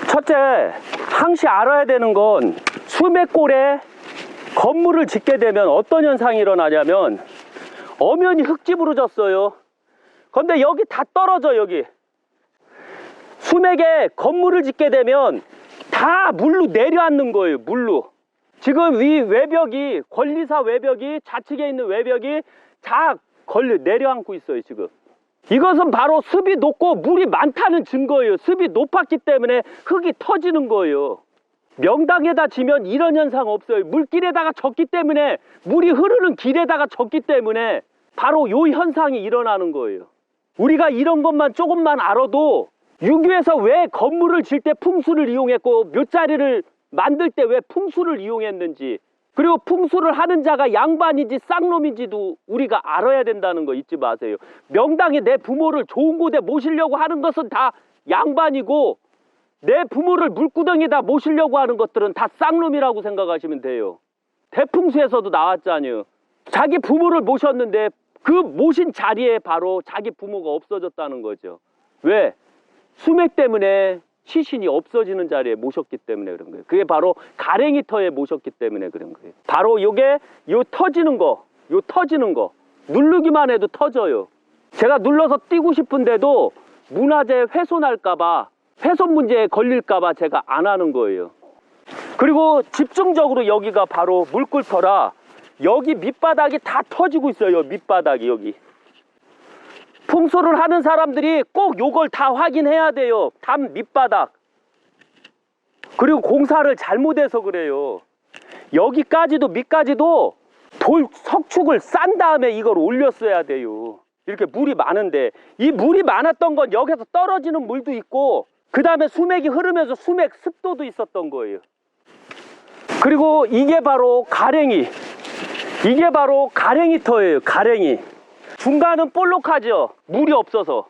첫째, 항시 알아야 되는 건 수맥골에 건물을 짓게 되면 어떤 현상이 일어나냐면 엄연히 흙집으로 졌어요. 근데 여기 다 떨어져. 여기 수맥에 건물을 짓게 되면 다 물로 내려앉는 거예요. 물로. 지금 이 외벽이, 권리사 외벽이, 좌측에 있는 외벽이 다 내려앉고 있어요. 지금 이것은 바로 습이 높고 물이 많다는 증거예요. 습이 높았기 때문에 흙이 터지는 거예요. 명당에다 지면 이런 현상 없어요. 물길에다가 졌기 때문에, 물이 흐르는 길에다가 졌기 때문에 바로 요 현상이 일어나는 거예요. 우리가 이런 것만 조금만 알아도 유교에서 왜 건물을 질 때 풍수를 이용했고 묘자리를 만들 때 왜 풍수를 이용했는지, 그리고 풍수를 하는 자가 양반인지 쌍놈인지도 우리가 알아야 된다는 거 잊지 마세요. 명당에 내 부모를 좋은 곳에 모시려고 하는 것은 다 양반이고, 내 부모를 물구덩이에다 모시려고 하는 것들은 다 쌍놈이라고 생각하시면 돼요. 대풍수에서도 나왔잖아요. 자기 부모를 모셨는데 그 모신 자리에 바로 자기 부모가 없어졌다는 거죠. 왜? 수맥 때문에 시신이 없어지는 자리에 모셨기 때문에 그런 거예요. 그게 바로 가랭이터에 모셨기 때문에 그런 거예요. 바로 요게 요 터지는 거 누르기만 해도 터져요. 제가 눌러서 띄고 싶은데도 문화재 훼손할까봐, 훼손 문제에 걸릴까봐 제가 안 하는 거예요. 그리고 집중적으로 여기가 바로 물꿀터라 여기 밑바닥이 다 터지고 있어요. 밑바닥이 여기. 풍수를 하는 사람들이 꼭 요걸 다 확인해야 돼요. 담 밑바닥. 그리고 공사를 잘못해서 그래요. 여기까지도 밑까지도 돌 석축을 싼 다음에 이걸 올렸어야 돼요. 이렇게 물이 많은데, 이 물이 많았던 건 여기서 떨어지는 물도 있고, 그 다음에 수맥이 흐르면서 수맥 습도도 있었던 거예요. 그리고 이게 바로 가랭이. 이게 바로 가랭이터예요. 가랭이. 중간은 볼록하죠. 물이 없어서.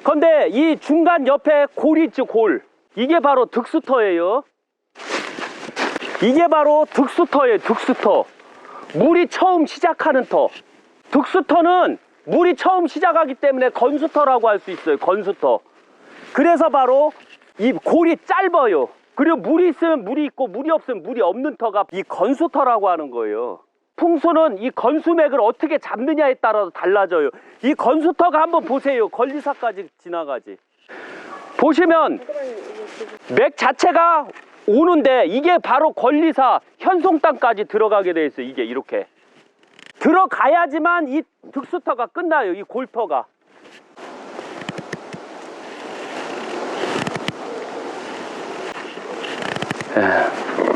근데 이 중간 옆에 골이 있죠. 골. 이게 바로 득수터예요. 이게 바로 득수터예요. 득수터. 물이 처음 시작하는 터. 득수터는 물이 처음 시작하기 때문에 건수터라고 할 수 있어요. 건수터. 그래서 바로 이 골이 짧아요. 그리고 물이 있으면 물이 있고 물이 없으면 물이 없는 터가 이 건수터라고 하는 거예요. 풍수는 이 건수맥을 어떻게 잡느냐에 따라서 달라져요. 이 건수터가 한번 보세요. 권리사까지 지나가지. 보시면 맥 자체가 오는데 이게 바로 권리사 현송땅까지 들어가게 돼 있어요. 이게 이렇게 들어가야지만 이 득수터가 끝나요. 이 골터가.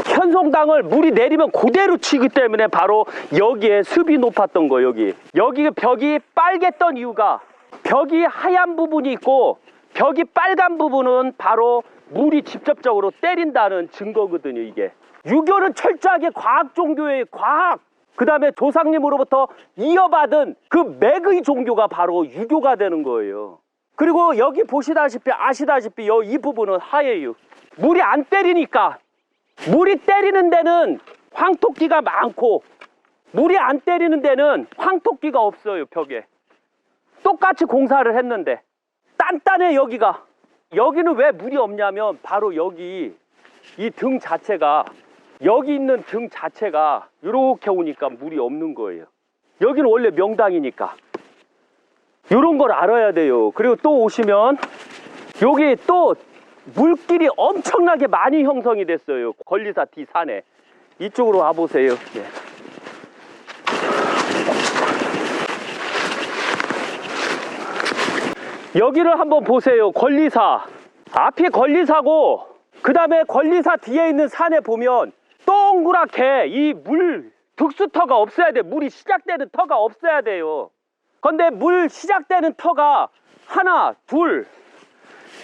현송당을 물이 내리면 그대로 치기 때문에 바로 여기에 습이 높았던 거예요. 여기 벽이 빨갰던 이유가, 벽이 하얀 부분이 있고 벽이 빨간 부분은 바로 물이 직접적으로 때린다는 증거거든요. 이게 유교는 철저하게 과학 종교의 과학, 그 다음에 조상님으로부터 이어받은 그 맥의 종교가 바로 유교가 되는 거예요. 그리고 여기 보시다시피 아시다시피 이 부분은 하얘요. 물이 안 때리니까. 물이 때리는 데는 황토끼가 많고 물이 안 때리는 데는 황토끼가 없어요. 벽에 똑같이 공사를 했는데 단단해. 여기는 왜 물이 없냐면 바로 여기 이 등 자체가, 여기 있는 등 자체가 이렇게 오니까 물이 없는 거예요. 여기는 원래 명당이니까. 이런 걸 알아야 돼요. 그리고 또 오시면 여기 또 물길이 엄청나게 많이 형성이 됐어요. 권리사 뒤 산에. 이쪽으로 와보세요. 네. 여기를 한번 보세요. 권리사. 앞이 권리사고, 그 다음에 권리사 뒤에 있는 산에 보면 동그랗게 이 득수터가 없어야 돼. 물이 시작되는 터가 없어야 돼요. 근데 물 시작되는 터가 하나, 둘,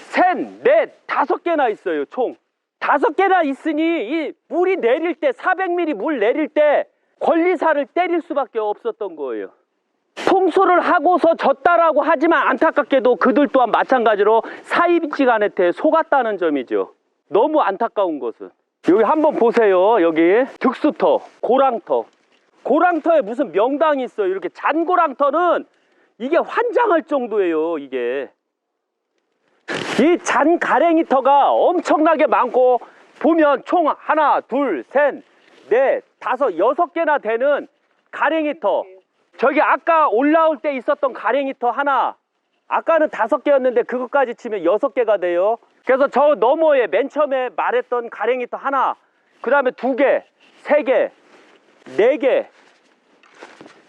셋, 넷, 5개나 있어요. 총 5개나 있으니 이 물이 내릴 때 400mm 물 내릴 때 권리사를 때릴 수밖에 없었던 거예요. 풍수를 하고서 졌다라고 하지만 안타깝게도 그들 또한 마찬가지로 사이비지간한테 속았다는 점이죠. 너무 안타까운 것은 여기 한번 보세요. 여기 득수터, 고랑터. 고랑터에 무슨 명당이 있어요. 이렇게 잔고랑터는 이게 환장할 정도예요. 이게 이 잔가랭이터가 엄청나게 많고 보면 총 하나, 둘, 셋, 넷, 다섯, 6개나 되는 가랭이터. 저기 아까 올라올 때 있었던 가랭이터 하나, 아까는 5개였는데 그것까지 치면 6개가 돼요. 그래서 저 너머에 맨 처음에 말했던 가랭이터 하나, 그 다음에 2개, 3개, 4개,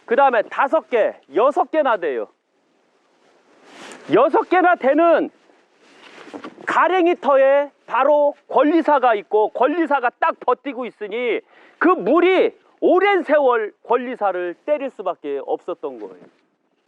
그 다음에 5개, 6개나 돼요. 6개나 되는 가랭이터에 바로 권리사가 있고 권리사가 딱 버티고 있으니 그 물이 오랜 세월 권리사를 때릴 수밖에 없었던 거예요.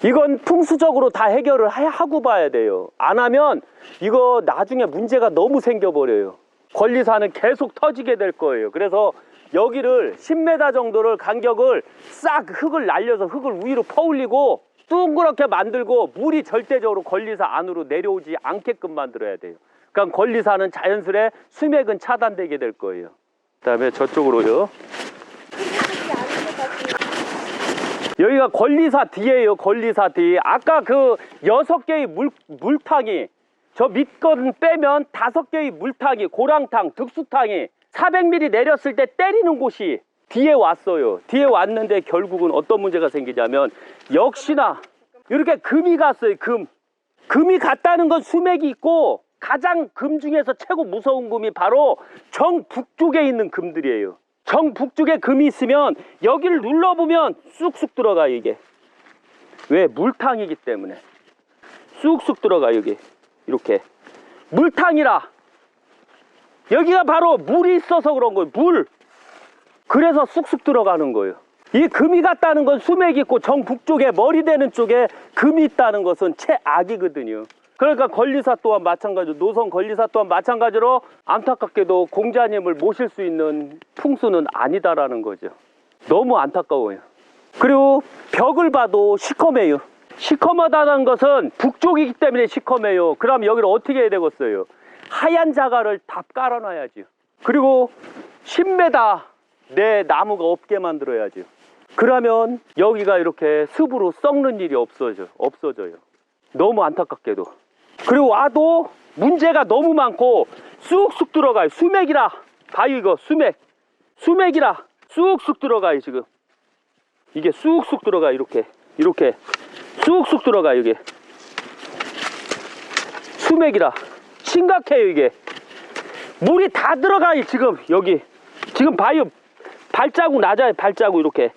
이건 풍수적으로 다 해결을 하고 봐야 돼요. 안 하면 이거 나중에 문제가 너무 생겨버려요. 권리사는 계속 터지게 될 거예요. 그래서 여기를 10m 정도를 간격을 싹 흙을 날려서 흙을 위로 퍼올리고 둥그렇게 만들고 물이 절대적으로 권리사 안으로 내려오지 않게끔 만들어야 돼요. 그러니까 권리사는 자연스레 수맥은 차단되게 될 거예요. 그 다음에 저쪽으로요. 여기가 권리사 뒤에요. 권리사 뒤. 아까 그 6개의 물탕이 저 밑건 빼면 5개의 물탕이 고랑탕, 득수탕이 400mm 내렸을 때 때리는 곳이 뒤에 왔어요. 뒤에 왔는데 결국은 어떤 문제가 생기냐면 역시나 이렇게 금이 갔어요. 금이 갔다는 건 수맥이 있고 가장 금 중에서 최고 무서운 금이 바로 정북쪽에 있는 금들이에요. 정북쪽에 금이 있으면 여기를 눌러보면 쑥쑥 들어가 이게. 왜? 물탕이기 때문에 쑥쑥 들어가 여기 이렇게 물탕이라. 여기가 바로 물이 있어서 그런 거예요. 물. 그래서 쑥쑥 들어가는 거예요. 이 금이 갔다는 건 수맥이 있고 정북쪽에 머리 대는 쪽에 금이 있다는 것은 최악이거든요. 그러니까 권리사 또한 마찬가지로 노선 권리사 또한 마찬가지로 안타깝게도 공자님을 모실 수 있는 풍수는 아니다라는 거죠. 너무 안타까워요. 그리고 벽을 봐도 시커매요. 시커멓다는 것은 북쪽이기 때문에 시커매요. 그럼 여기를 어떻게 해야 되겠어요? 하얀 자갈을 다 깔아놔야죠. 그리고 10m 내 나무가 없게 만들어야죠. 그러면 여기가 이렇게 습으로 썩는 일이 없어져요. 너무 안타깝게도. 그리고 와도 문제가 너무 많고 쑥쑥 들어가요. 수맥이라. 봐요 이거 수맥이라 쑥쑥 들어가요. 지금 이게 쑥쑥 들어가. 이렇게 쑥쑥 들어가. 이게 수맥이라 심각해요. 이게 물이 다 들어가요. 지금 여기 지금 봐요. 발자국 낮아요. 발자국 이렇게.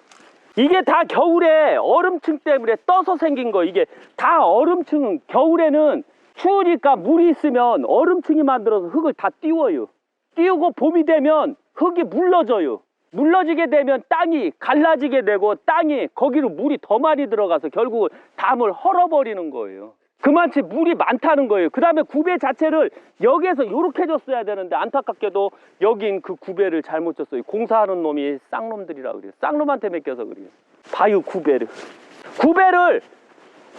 이게 다 겨울에 얼음층 때문에 떠서 생긴 거. 이게 다 얼음층. 겨울에는 추우니까 물이 있으면 얼음층이 만들어서 흙을 다 띄워요. 띄우고 봄이 되면 흙이 물러져요. 물러지게 되면 땅이 갈라지게 되고 땅이 거기로 물이 더 많이 들어가서 결국은 담을 헐어버리는 거예요. 그만치 물이 많다는 거예요. 그 다음에 구배 자체를 여기에서 이렇게 줬어야 되는데 안타깝게도 여긴 그 구배를 잘못 줬어요. 공사하는 놈이 쌍놈들이라 그래요. 쌍놈한테 맡겨서 그래요. 봐요 구배를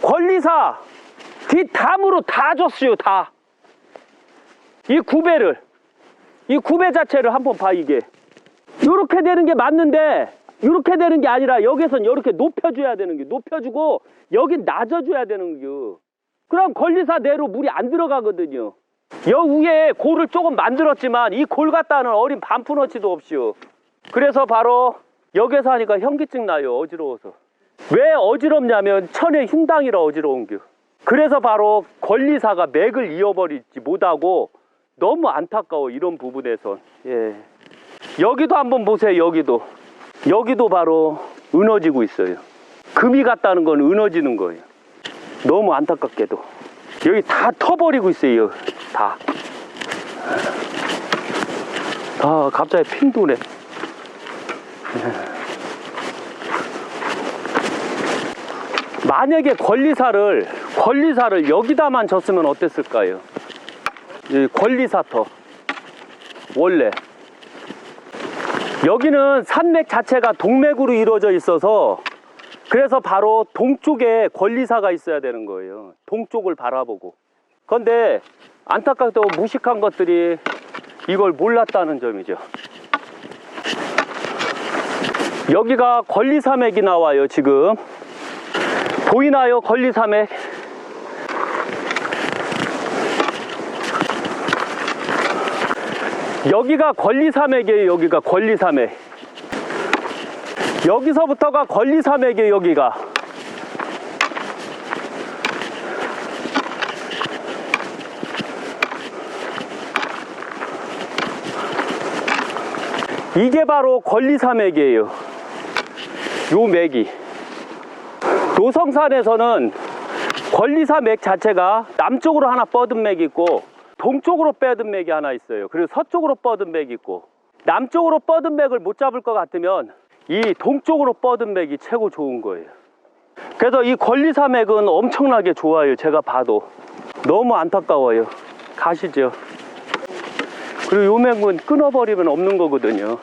권리사 뒷담으로 다 줬어요. 다. 이 구배 자체를 한번 봐. 이게 이렇게 되는 게 맞는데 이렇게 되는 게 아니라 여기선 이렇게 높여줘야 되는 게 높여주고 여긴 낮아줘야 되는 게. 그럼 권리사 내로 물이 안 들어가거든요. 여 위에 골을 조금 만들었지만 이 골 갖다는 어린 반푼어치도 없이요. 그래서 바로 여기서 하니까 현기증 나요. 어지러워서. 왜 어지럽냐면 천의 흉당이라 어지러운 겨. 그래서 바로 권리사가 맥을 이어버리지 못하고 너무 안타까워. 이런 부분에선. 예. 여기도 한번 보세요. 여기도 바로 은어지고 있어요. 금이 갔다는 건 은어지는 거예요. 너무 안타깝게도 여기 다 터버리고 있어요. 다. 아 갑자기 핑 도네. 만약에 권리사를 여기다만 줬으면 어땠을까요? 이 권리사터 원래 여기는 산맥 자체가 동맥으로 이루어져 있어서 그래서 바로 동쪽에 권리사가 있어야 되는 거예요. 동쪽을 바라보고. 그런데 안타깝게도 무식한 것들이 이걸 몰랐다는 점이죠. 여기가 권리산맥이 나와요. 지금 보이나요? 권리산맥. 여기가 권리산맥이에요. 여기가 권리산맥. 여기서부터가 권리산맥이에요. 여기가. 이게 바로 권리산맥이에요. 요 맥이. 노성산에서는 권리산맥 자체가 남쪽으로 하나 뻗은 맥이 있고 동쪽으로 뻗은 맥이 하나 있어요. 그리고 서쪽으로 뻗은 맥이 있고, 남쪽으로 뻗은 맥을 못 잡을 것 같으면 이 동쪽으로 뻗은 맥이 최고 좋은 거예요. 그래서 이 권리산맥은 엄청나게 좋아요. 제가 봐도 너무 안타까워요. 가시죠. 그리고 요 맥은 끊어버리면 없는 거거든요.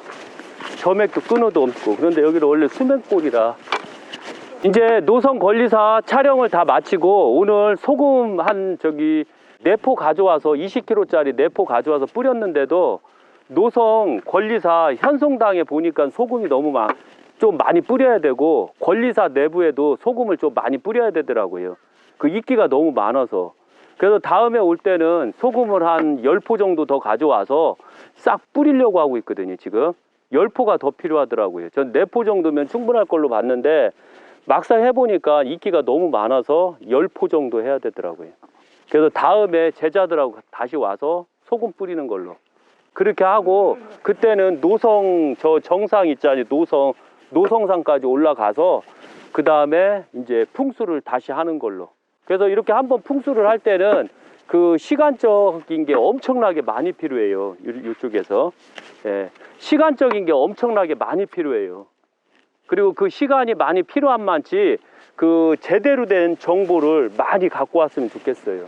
저 맥도 끊어도 없고. 그런데 여기는 원래 수맥골이라. 이제 노성 권리사 촬영을 다 마치고 오늘 소금 한 내포 가져와서 20kg짜리 내포 가져와서 뿌렸는데도 노성 권리사 현송당에 보니까 소금이 너무 좀 많이 뿌려야 되고, 권리사 내부에도 소금을 좀 많이 뿌려야 되더라고요. 그 이끼가 너무 많아서. 그래서 다음에 올 때는 소금을 한 10포 정도 더 가져와서 싹 뿌리려고 하고 있거든요. 지금 10포가 더 필요하더라고요. 전 4포 정도면 충분할 걸로 봤는데 막상 해보니까 이끼가 너무 많아서 10포 정도 해야 되더라고요. 그래서 다음에 제자들하고 다시 와서 소금 뿌리는 걸로 그렇게 하고, 그때는 노성 정상 있잖아요. 노성산까지 올라가서 그 다음에 이제 풍수를 다시 하는 걸로. 그래서 이렇게 한번 풍수를 할 때는 그 시간적인 게 엄청나게 많이 필요해요. 이쪽에서. 예, 시간적인 게 엄청나게 많이 필요해요. 그리고 그 시간이 많이 필요한 만치 그 제대로 된 정보를 많이 갖고 왔으면 좋겠어요.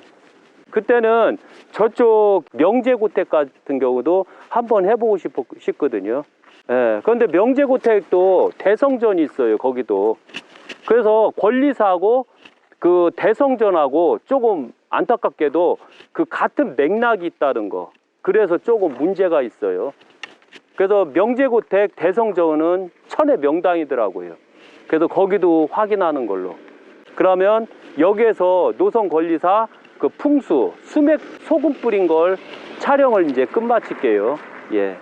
그때는 저쪽 명제고택 같은 경우도 한번 해보고 싶거든요. 예, 그런데 명제고택도 대성전이 있어요. 거기도. 그래서 권리사하고 그 대성전하고 조금 안타깝게도 그 같은 맥락이 있다는 거. 그래서 조금 문제가 있어요. 그래서 명제고택 대성전은 천의 명당이더라고요. 그래서 거기도 확인하는 걸로. 그러면 여기에서 노성 권리사 그 풍수, 수맥 소금 뿌린 걸 촬영을 이제 끝마칠게요. 예.